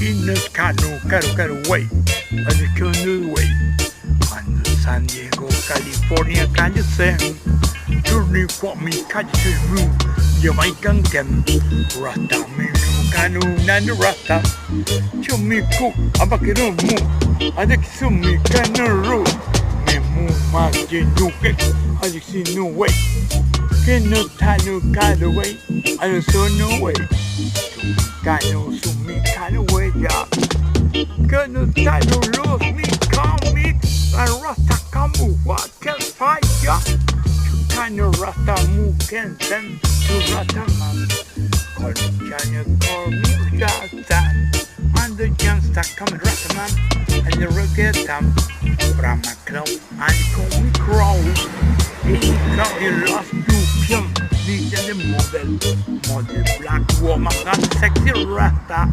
in the canoe, caro way, on the canoe way. On the San Diego, California, can you sing? Journey for me, catch the room. Jamaican can Rasta, me no canoe, none Rasta. Show me cook, I'm back in the moon. I think so me canoe. Me move my genuke, I just see no way. Can no time, no kind of way. I don't saw no way. Cano, so me kind of way, yeah. Cano, no lose me, call me. And Rasta come move, what can fight, yeah. Cano, Rasta move, can send to Rasta man. Call me Rasta. And the youngster come Rasta man. And the rugged time. From MACKLOUD and call me Crow. He got a lost to film. These are the model black woman, got sexy Rasta.